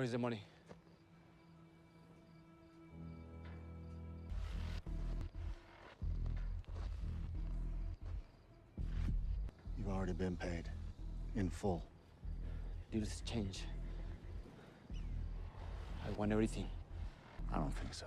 Where's the money? You've already been paid. In full. Dude, it's change. I want everything. I don't think so.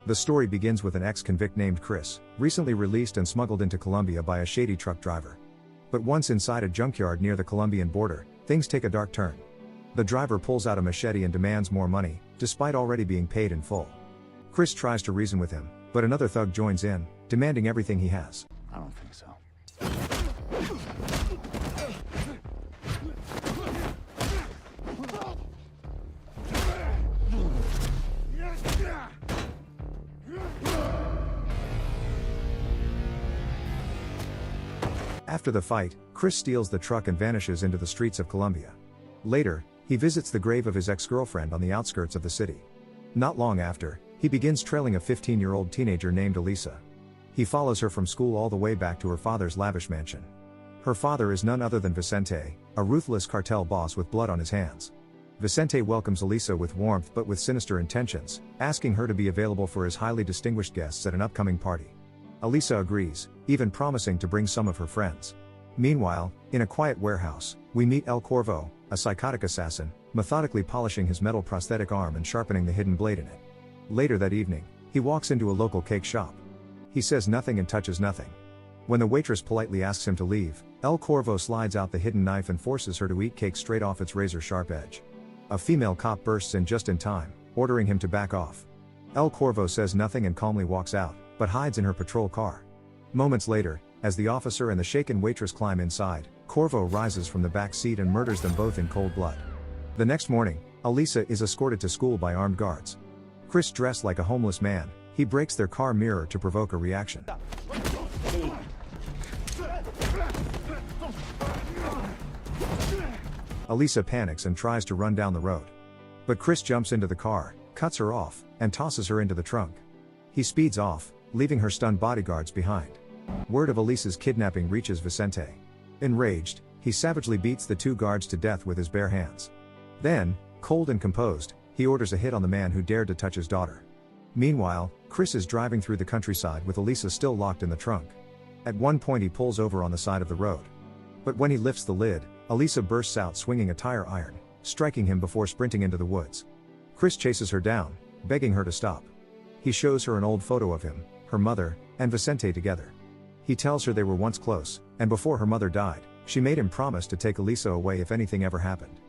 The story begins with an ex-convict named Chris, recently released and smuggled into Colombia by a shady truck driver. But once inside a junkyard near the Colombian border, things take a dark turn. The driver pulls out a machete and demands more money, despite already being paid in full. Chris tries to reason with him, but another thug joins in, demanding everything he has. I don't think so. After the fight, Chris steals the truck and vanishes into the streets of Colombia. Later, he visits the grave of his ex-girlfriend on the outskirts of the city. Not long after, he begins trailing a 15-year-old teenager named Elisa. He follows her from school all the way back to her father's lavish mansion. Her father is none other than Vicente, a ruthless cartel boss with blood on his hands. Vicente welcomes Elisa with warmth but with sinister intentions, asking her to be available for his highly distinguished guests at an upcoming party. Elisa agrees, even promising to bring some of her friends. Meanwhile, in a quiet warehouse, we meet El Corvo, a psychotic assassin, methodically polishing his metal prosthetic arm and sharpening the hidden blade in it. Later that evening, he walks into a local cake shop. He says nothing and touches nothing. When the waitress politely asks him to leave, El Corvo slides out the hidden knife and forces her to eat cake straight off its razor-sharp edge. A female cop bursts in just in time, ordering him to back off. El Corvo says nothing and calmly walks out, but hides in her patrol car. Moments later, as the officer and the shaken waitress climb inside, Corvo rises from the back seat and murders them both in cold blood. The next morning, Elisa is escorted to school by armed guards. Chris, dressed like a homeless man, he breaks their car mirror to provoke a reaction. Elisa panics and tries to run down the road. But Chris jumps into the car, cuts her off, and tosses her into the trunk. He speeds off, leaving her stunned bodyguards behind. Word of Elisa's kidnapping reaches Vicente. Enraged, he savagely beats the two guards to death with his bare hands. Then, cold and composed, he orders a hit on the man who dared to touch his daughter. Meanwhile, Chris is driving through the countryside with Elisa still locked in the trunk. At one point he pulls over on the side of the road. But when he lifts the lid, Elisa bursts out swinging a tire iron, striking him before sprinting into the woods. Chris chases her down, begging her to stop. He shows her an old photo of him, her mother, and Vicente together. He tells her they were once close, and before her mother died, she made him promise to take Elisa away if anything ever happened.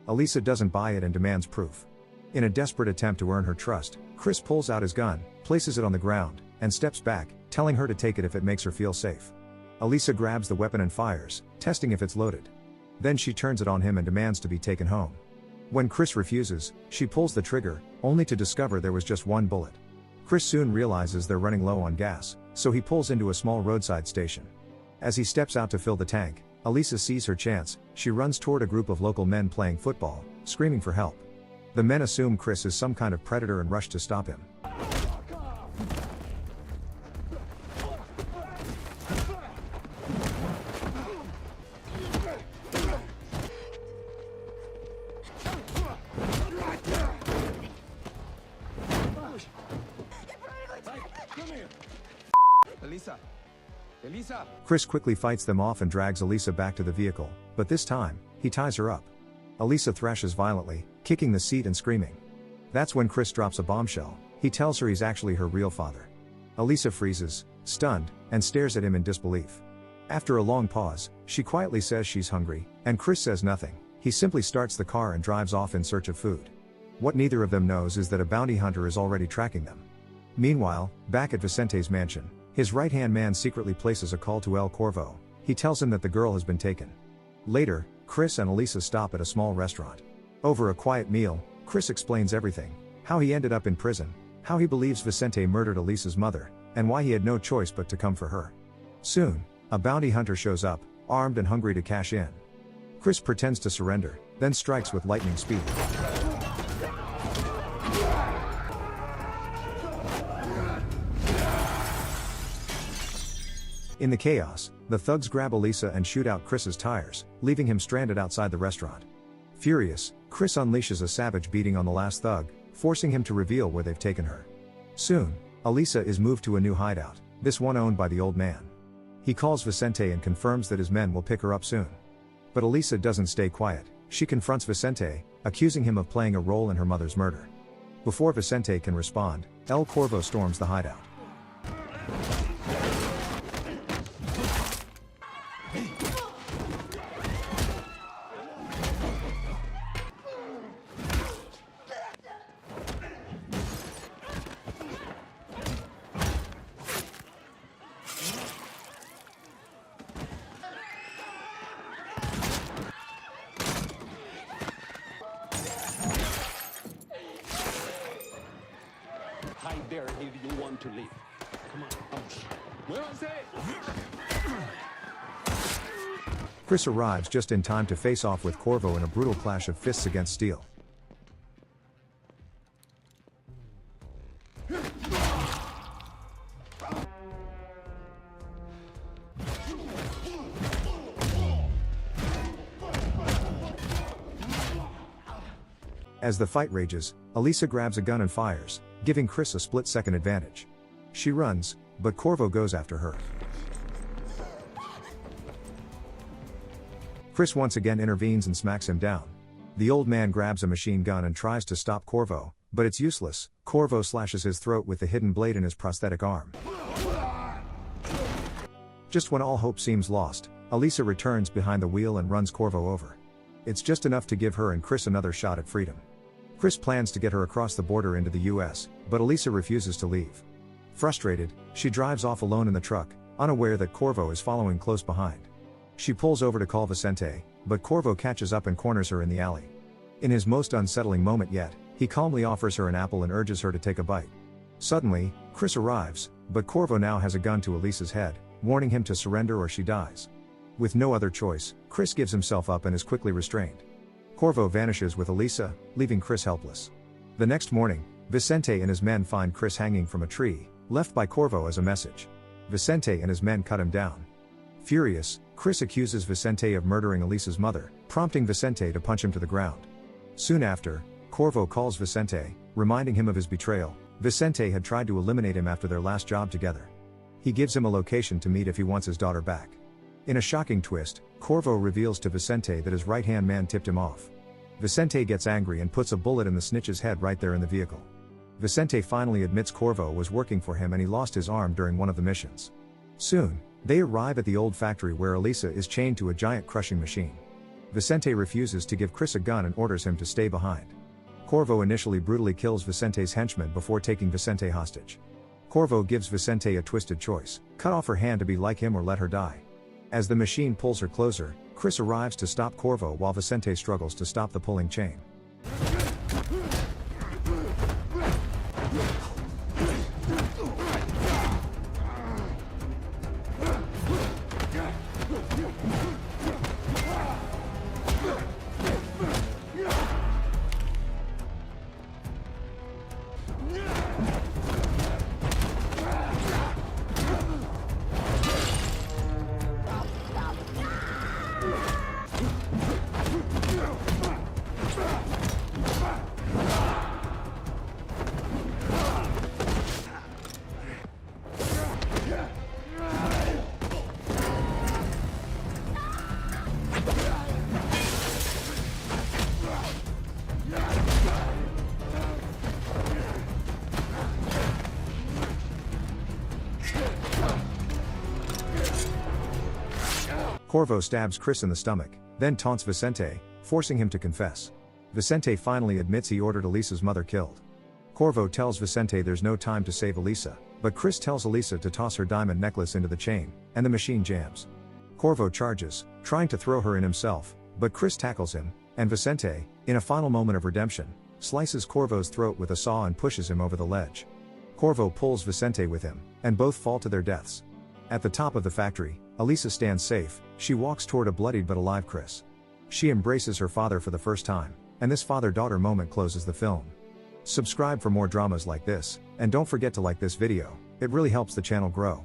Elisa doesn't buy it and demands proof. In a desperate attempt to earn her trust, Chris pulls out his gun, places it on the ground, and steps back, telling her to take it if it makes her feel safe. Elisa grabs the weapon and fires, testing if it's loaded. Then she turns it on him and demands to be taken home. When Chris refuses, she pulls the trigger, only to discover there was just one bullet. Chris soon realizes they're running low on gas, so he pulls into a small roadside station. As he steps out to fill the tank, Elisa sees her chance. She runs toward a group of local men playing football, screaming for help. The men assume Chris is some kind of predator and rush to stop him. Elisa! Chris quickly fights them off and drags Elisa back to the vehicle, but this time, he ties her up. Elisa thrashes violently, kicking the seat and screaming. That's when Chris drops a bombshell. He tells her he's actually her real father. Elisa freezes, stunned, and stares at him in disbelief. After a long pause, she quietly says she's hungry, and Chris says nothing. He simply starts the car and drives off in search of food. What neither of them knows is that a bounty hunter is already tracking them. Meanwhile, back at Vicente's mansion, his right-hand man secretly places a call to El Corvo. He tells him that the girl has been taken. Later, Chris and Elisa stop at a small restaurant. Over a quiet meal, Chris explains everything: how he ended up in prison, how he believes Vicente murdered Elisa's mother, and why he had no choice but to come for her. Soon, a bounty hunter shows up, armed and hungry to cash in. Chris pretends to surrender, then strikes with lightning speed. In the chaos, the thugs grab Elisa and shoot out Chris's tires, leaving him stranded outside the restaurant. Furious, Chris unleashes a savage beating on the last thug, forcing him to reveal where they've taken her. Soon, Elisa is moved to a new hideout, this one owned by the old man. He calls Vicente and confirms that his men will pick her up soon. But Elisa doesn't stay quiet. She confronts Vicente, accusing him of playing a role in her mother's murder. Before Vicente can respond, El Corvo storms the hideout. Hide there if you want to leave. Come on. Muévanse! Chris arrives just in time to face off with Corvo in a brutal clash of fists against steel. As the fight rages, Elisa grabs a gun and fires, giving Chris a split-second advantage. She runs, but Corvo goes after her. Chris once again intervenes and smacks him down. The old man grabs a machine gun and tries to stop Corvo, but it's useless. Corvo slashes his throat with the hidden blade in his prosthetic arm. Just when all hope seems lost, Elisa returns behind the wheel and runs Corvo over. It's just enough to give her and Chris another shot at freedom. Chris plans to get her across the border into the US, but Elisa refuses to leave. Frustrated, she drives off alone in the truck, unaware that Corvo is following close behind. She pulls over to call Vicente, but Corvo catches up and corners her in the alley. In his most unsettling moment yet, he calmly offers her an apple and urges her to take a bite. Suddenly, Chris arrives, but Corvo now has a gun to Elisa's head, warning him to surrender or she dies. With no other choice, Chris gives himself up and is quickly restrained. Corvo vanishes with Elisa, leaving Chris helpless. The next morning, Vicente and his men find Chris hanging from a tree, left by Corvo as a message. Vicente and his men cut him down. Furious, Chris accuses Vicente of murdering Elisa's mother, prompting Vicente to punch him to the ground. Soon after, Corvo calls Vicente, reminding him of his betrayal. Vicente had tried to eliminate him after their last job together. He gives him a location to meet if he wants his daughter back. In a shocking twist, Corvo reveals to Vicente that his right-hand man tipped him off. Vicente gets angry and puts a bullet in the snitch's head right there in the vehicle. Vicente finally admits Corvo was working for him and he lost his arm during one of the missions. Soon, they arrive at the old factory where Elisa is chained to a giant crushing machine. Vicente refuses to give Chris a gun and orders him to stay behind. Corvo initially brutally kills Vicente's henchman before taking Vicente hostage. Corvo gives Vicente a twisted choice: cut off her hand to be like him or let her die. As the machine pulls her closer, Chris arrives to stop Corvo while Vicente struggles to stop the pulling chain. Corvo stabs Chris in the stomach, then taunts Vicente, forcing him to confess. Vicente finally admits he ordered Elisa's mother killed. Corvo tells Vicente there's no time to save Elisa, but Chris tells Elisa to toss her diamond necklace into the chain, and the machine jams. Corvo charges, trying to throw her in himself, but Chris tackles him, and Vicente, in a final moment of redemption, slices Corvo's throat with a saw and pushes him over the ledge. Corvo pulls Vicente with him, and both fall to their deaths. At the top of the factory, Elisa stands safe. She walks toward a bloodied but alive Chris. She embraces her father for the first time, and this father-daughter moment closes the film. Subscribe for more dramas like this, and don't forget to like this video, it really helps the channel grow.